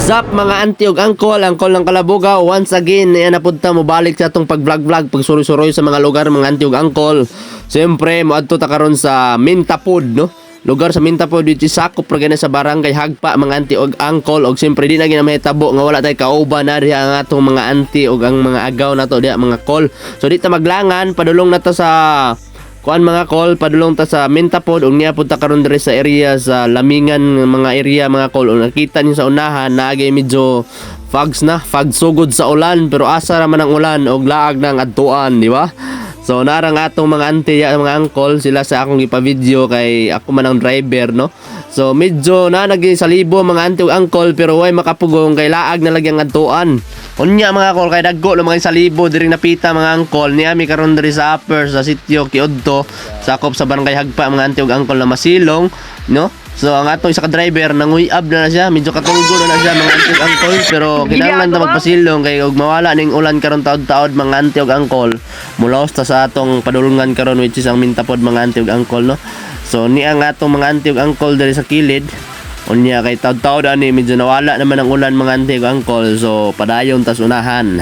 Sup mga auntie ug uncle ng Kalabugaw, once again napunta mo balik sa atong pag-vlog pag-suroy-suroy sa mga lugar mga auntie ug uncle. Siyempre moadto ta karon sa Mintapod, no? Lugar sa Mintapod which is sakop ra sa barangay Hagpa mga auntie ug uncle, og siyempre di na ginamahitabo nga wala tay kauban na diha ang atong mga auntie ug ang mga agaw nato diha mga call. So di ta maglangan, padulong na ta sa kuan mga call, padulong ta sa Mintapod ug niya punta karon diri sa area sa Lamingan mga area mga call. Ug nakita niyo sa unahan naagay medyo fog sugod sa ulan pero asa ra man ang ulan og laag nang adtuan, di ba? So narang atong mga auntie mga uncle sila sa akong ipa-video kay ako man ang driver, no? So medyo na nagisalibo mga auntie ug uncle pero way makapugong kay laag na lagi ang adtuan. Unya mga call kay daggo lang mga salibo diri napita mga uncle ni ami karon diri sa upper sa sitio Kiodto sakop sa barangay Hagpa mga auntie ug uncle na masilong, no? So ang atong isa ka driver nanguyab na siya, medyo katunggo na siya mga auntie ug uncle pero kinahanglan ta magpasilong kay ug mawala ning ulan karon taod-taod mga auntie ug uncle. Mulaos ta sa atong padulungan karon which is ang Mintapod mga auntie ug uncle, no? So ni ang atong mga auntie ug uncle diri sa kilid. Unya kay taod-taod ani medyo nawala naman ang ulan mga auntie ug uncle, so padayon tas unahan.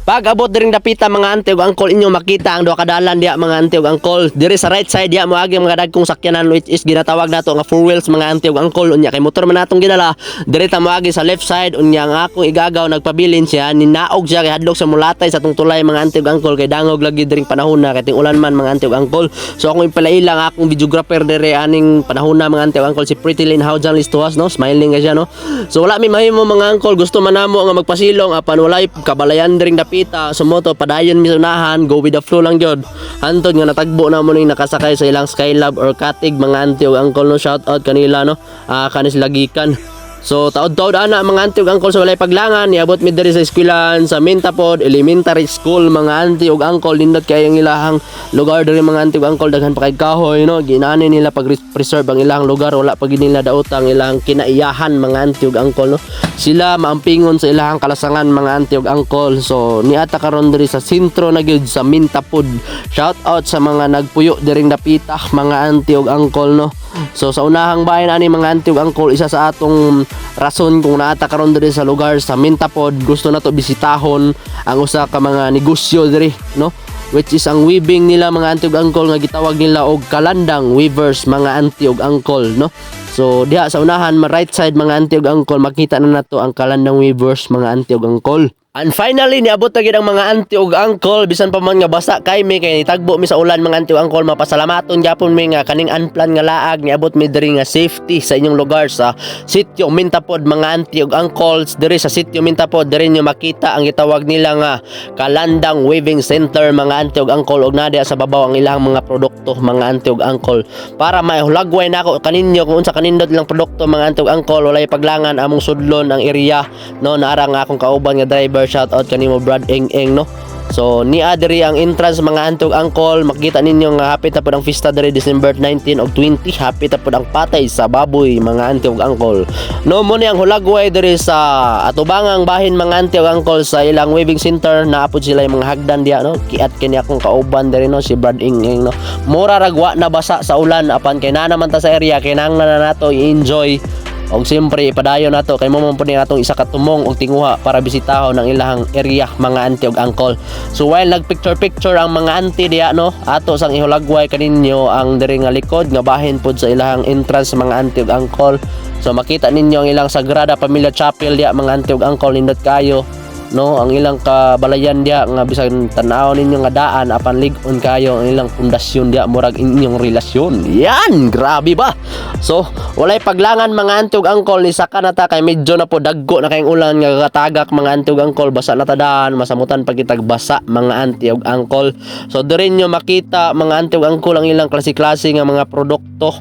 Pag abot diring dapita mga auntie ug uncle inyo makita ang duha ka dalan diha mga auntie ug uncle. Diri sa right side diha moagi mga dagkong sakyanan which is ginatawag nato nga four wheels mga auntie ug uncle. Unya kay motor man natong ginala. Diri ta moagi sa left side unya ang akong igagaw nagpabilin siya ninaog siya kay hadlok sa mulatay sa atong tulay mga auntie ug uncle kay dangog lagi diring panahon na kay ting ulan man mga auntie ug uncle. So akong ipalailang akong videographer diri aning panahon na mga auntie ug uncle si Pretty Lynn Howjan Listuas, no? Smiling ka siya, no? So wala mi mahimo mga uncle, gusto man namo nga magpasilong apan walay kabalayan diring dapita sumoto padayon mi unahan, go with the flow lang jud. Hantod nga natagbo na mo ning nakasakay sa ilang Skylab or Katig mga auntie ug uncle, no? Shout out kanila, no? Kanis lagikan. So taod-taod ana mga auntie ug uncle sa walay paglangan niabot mi diri sa eskwelahan sa Mintapod Elementary School mga auntie ug uncle. Nindot kay ang ilahang lugar diri mga auntie ug uncle, daghan pa kay kahoy, no? Ginani nila pag preserve ang ilang lugar, wala pa gid nila daotang ilang kinaiyahan mga auntie ug uncle, no? Sila maampingon sa ilahang kalasangan mga auntie ug uncle. So niata karon diri sa sentro na gyud sa Mintapod. Shout out sa mga nagpuyo diring dapita mga auntie ug uncle, no? So sa unahang bayan ani mga auntie ug uncle, isa sa atong rason kung naata karon diri sa lugar sa Mintapod, gusto na to bisitahon ang usa ka mga negosyo diri, no? Which is ang weaving nila mga auntie ug uncle nga gitawag nila og Kalandang Weavers mga auntie ug uncle, no? So diha sa unahan right side mga auntie ug uncle makita na nato ang Kalandang Weavers mga auntie ug uncle. And finally niabot na gid ang mga auntie ug uncle bisan pa man nga basa kay mi kay nitagbo mi sa ulan mga auntie ug uncle. Mapasalamaton gyapon mi nga kaning unplanned nga laag niabot mi diri nga safety sa inyong lugar sa sitio Mintapod mga auntie ug uncles. Diri sa sitio Mintapod diri nyo makita ang gitawag nila nga Kalandang Weaving Center mga auntie ug uncle, ug na diha sa babaw ang ilang mga produkto mga auntie ug uncle. Para mahulagway nako kaninyo kung unsa kanindot ilang produkto mga auntie ug uncle, walay paglangan among sudlon ang area, no? Naara nga akong kauban nga driver, shout out kanimo Brad Eng, no? So ni diri ang entrance mga auntie ug uncle, makita ninyo nga hapit na pud ang fiesta diri December 19 ug 20, hapit na pud ang patay sa baboy mga auntie ug uncle. No mo ni ang hulagway diri sa atubangang bahin mga auntie ug uncle sa ilang weaving center. Naapod sila yung mga hagdan diha, no? Kiat kini akong kauban diri, no? Si Brad Eng, no? Mura ragwa na basa sa ulan apan kay na naman ta sa area kinahanglan na nato i-enjoy. Og siyempre padayon nato kay mo man pud atong isa ka tumong og tinguha para bisitahon ang ilahang area mga auntie ug uncle. So while nagpicture ang mga auntie diha, no, ato sang ihulagway kaninyo ang diri nga likod nga bahin pud sa ilahang entrance mga auntie ug uncle. So makita ninyo ang ilang Sagrada Familia Chapel diha mga auntie ug uncle, nindot kayo, no? Ang ilang kabalayan diha nga bisan tan-aw ninyo nga daan apan lig-on kayo ang ilang pundasyon diha murag inyong relasyon. Yan, grabe ba? So walay paglangan mga auntie ug uncle, ni saka na ta kay medyo na po daggo na kayong ulan nga katagak mga auntie ug uncle, basa na ta daan, masamutan pag kitag basa mga auntie ug uncle. So diri nyo makita mga auntie ug uncle ang ilang klase-klase nga mga produkto.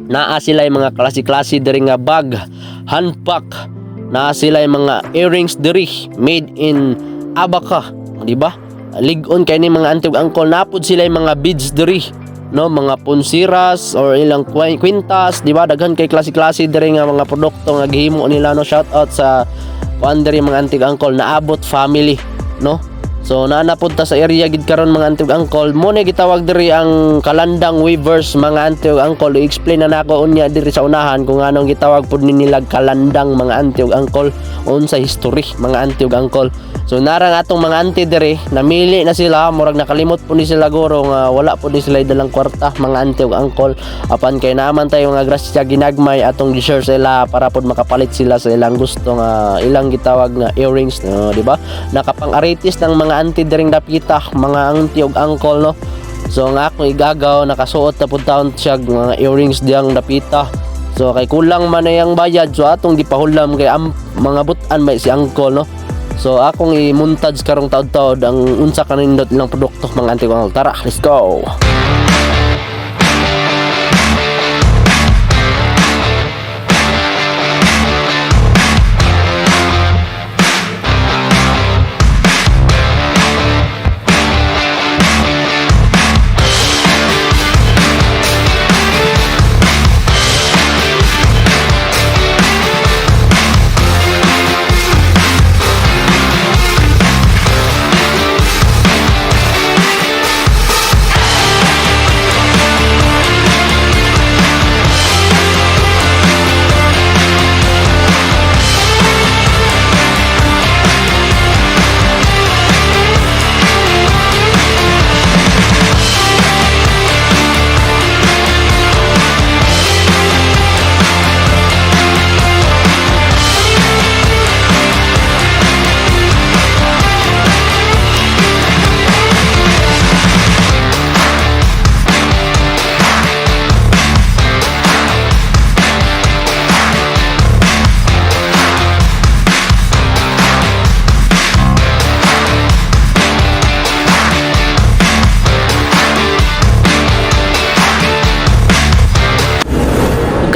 Naa sila yung mga klase-klase diri nga bag, handpack, na sila yung mga earrings diri made in Abaca, di ba? Lig-on kay ni mga auntie ug uncle, napod sila yung mga beads diri, no? Mga punsiras or ilang kwintas, di ba? Daghan kay klase-klase diri nga mga produkto nga gihimo nila, no? Shout out sa kuan diri mga auntie ug uncle, Naabot family, no? So naanapod ta sa area gid karon mga auntie ug uncle. Mo na gitawag diri ang Kalandang Weavers mga auntie ug uncle. I-explain na nako unya diri sa unahan kung anong gitawag pud nilag Kalandang mga auntie ug uncle unsa history mga auntie ug uncle. So narang atong mga auntie diri namili na sila murag nakalimot po ni sila guro nga wala po ni sila dalang kwarta mga auntie ug uncle. Apan kay naman tayo nga grasya ginagmay atong gi-share sila para pod makapalit sila sa ilang gusto nga ilang gitawag nga earrings no, di ba? Nakapang-aritis ng mga auntie diring dapita mga auntie ug uncle no. So nga akong igagaw nakasuot na pud taon siya mga earrings diyang dapita. So kay kulang man na yang bayad so atong gipahulam kay mga butan may si uncle no. So akong i-montage karong taud-taud ang unsa kanindot ilang produkto mga auntie ug uncle. Tara, let's go.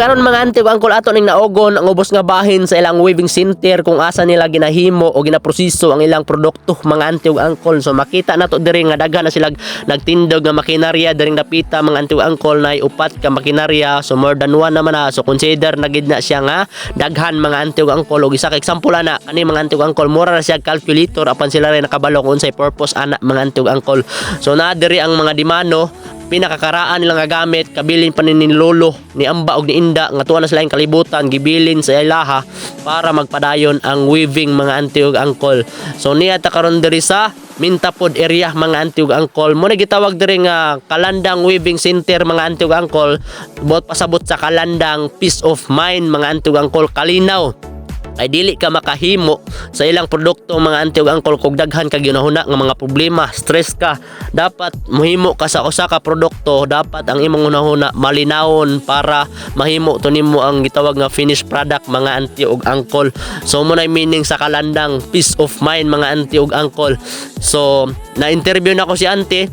Karon mga auntie ug uncle ato ning naogon ang ubos nga bahin sa ilang weaving center kung asa nila ginahimo o ginaproseso ang ilang produkto mga auntie ug uncle. So makita nato diri nga daghan na sila nagtindog nga makinarya diring dapita mga auntie ug uncle na upat ka makinarya. So more than one naman na. So consider na gid na siya nga daghan mga auntie ug uncle. Og isa ka example na kani mga auntie ug uncle mura na siya calculator apan sila rin nakabalo kung unsay purpose ana mga auntie ug uncle. So na diri ang mga dimano pinakakaraan nila nga gamit kabilin pa ni lolo ni amba og ni inda nga tuwa na sila yung kalibutan gibilin sa ilaha para magpadayon ang weaving mga auntie ug uncle. So niya ta karon diri sa Mintapod area mga auntie ug uncle. Mo na gitawag diri nga Kalandang Weaving Center mga auntie ug uncle. Buot pasabot sa Kalandang Peace of Mind mga auntie ug uncle. Kalinaw ay dili ka makahimo sa ilang produkto mga auntie ug uncle kung daghan ka ginahuna nga mga problema, stress ka, dapat mohimo ka sa usa ka produkto, dapat ang imong hunahuna malinawon para mahimo to nimo ang gitawag nga finished product mga auntie ug uncle. So mo na meaning sa Kalandang Peace of Mind mga auntie ug uncle. So na-interview na ko si auntie.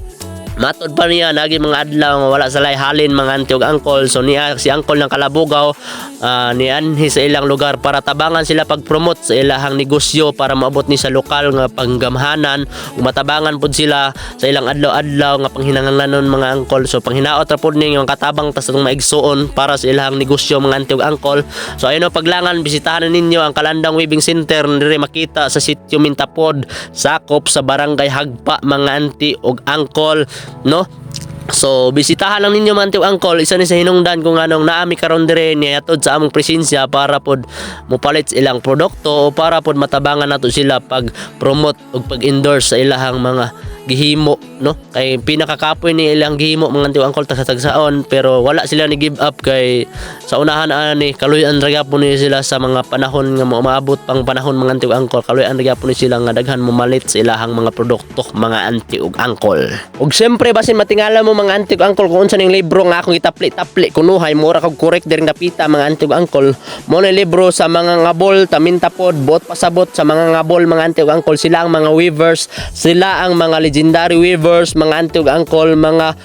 Matod pa niya nagi mga adlaw nga wala sa halin mga auntie ug uncle. So niya si uncle ng Kalabugaw ni anhi sa ilang lugar para tabangan sila pag-promote sa ilahang negosyo para maabot ni sa lokal nga panggamhanan ug matabangan pud sila sa ilang adlaw-adlaw nga panghinanglanon mga uncle. So panghinaot ra pud ning yung katabang tas itong maigsuon para sa ilahang negosyo mga auntie ug uncle. So ayun paglangan bisitahan ninyo ang Kalandang Weaving Center diri makita sa sitio Mintapod sakop sa barangay Hagpa mga auntie ug uncle no. So bisitahan lang ninyo mga auntie ug uncle. Isa ni sa hinungdan kung anong naami karon dire niatod sa among presensya para pod mopalit ilang produkto o para pod matabangan nato sila pag promote ug pag endorse sa ilahang mga gihimo no. Kay pinakakapoy ni ilang gihimo mga auntie ug uncle tagsaon pero wala sila ni give up kay sa unahan ani kaluyan ra gyapon ni sila sa mga panahon nga maabot pang panahon mga auntie ug uncle. Kaluyan ra gyapon ni sila nga daghan momalit sa ilahang mga produkto mga auntie ug uncle. Ug syempre basin matingala mo mga auntie ug uncle kung unsa ning libro nga akong itapli-tapli kunuhay mura kag correct diring dapita mga auntie ug uncle. Mo na libro sa mga ngabol ta Mintapod buot pasabot sa mga ngabol mga auntie ug uncle. Sila ang mga weavers, sila ang mga legendary weavers mga auntie ug uncle, mga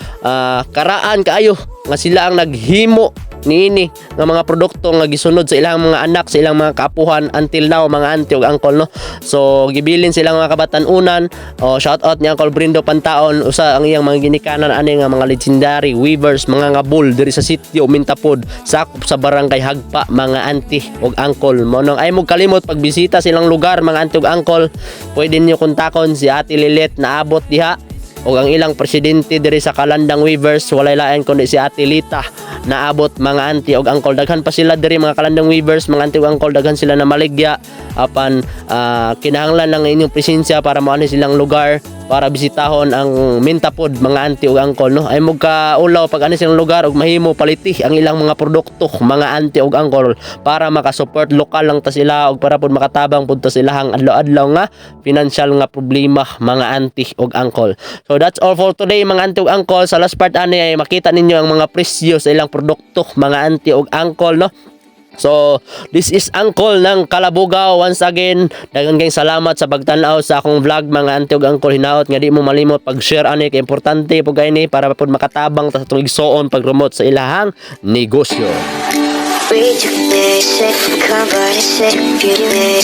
karaan kaayo nga sila ang naghimo niini nga mga produkto nga gisunod sa ilang mga anak, sa ilang mga kaapuhan until now mga auntie ug uncle no. So gibilin silang mga kabatan-unan. Shout out ni Uncle Brindo Pantaon, usa ang iyang mga ginikanan ani nga mga legendary weavers, mga ngabol diri sa sitio Mintapod, sakop sa barangay Hagpa mga auntie ug uncle. Mo nang ay mo kalimot pagbisita silang lugar mga auntie ug uncle, pwede niyo kontakon si Ate Lilet na abot diha o ang ilang presidente diri sa Kalandang Weavers, walay lain kundi si Ate Lita naabot mga auntie og uncle. Daghan pa sila diri mga Kalandang Weavers mga auntie ug uncle, daghan sila na maligya apan kinahanglan lang inyong presensya para maani silang lugar para bisitahon ang Mintapod mga auntie ug uncle no. Ay mo ka ulaw pag ani silang lugar ug mahimo paliti ang ilang mga produkto mga auntie ug uncle para makasupport lokal lang ta sila ug para pud makatabang pud ta silahang adlaw-adlaw nga financial nga problema mga auntie ug uncle. So that's all for today mga auntie ug uncle. Sa last part ani ay makita ninyo ang mga presyo sa ilang produkto mga auntie ug uncle no. So this is Uncle ng Kalabugaw once again. Daghang kayong salamat sa pagtan-aw sa akong vlog mga auntie ug uncle. Hinaot nga di mo malimot pag-share ani kay importante po kayni para pud makatabang ta sa atong igsoon pag-promote sa ilahang negosyo. Rejuvenation, come body shake, beauty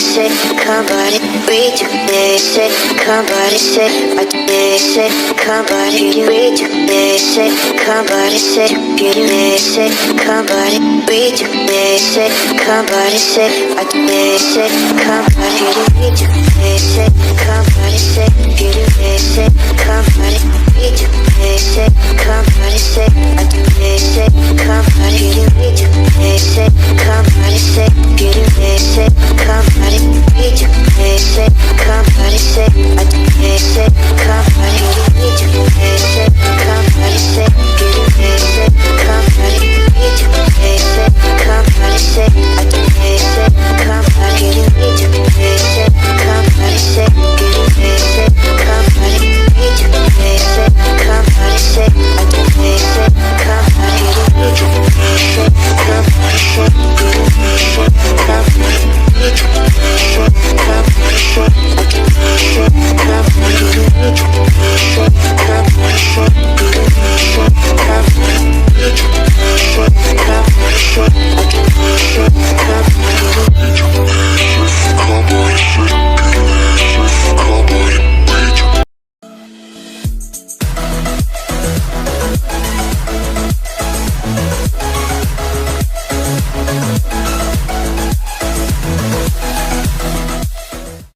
come body. Rejuvenation, come body shake, rejuvenation, come body. Rejuvenation, come body shake, beauty come body. Rejuvenation, come body shake, rejuvenation, come body. Rejuvenation, come body shake, beauty come body. Rejuvenation.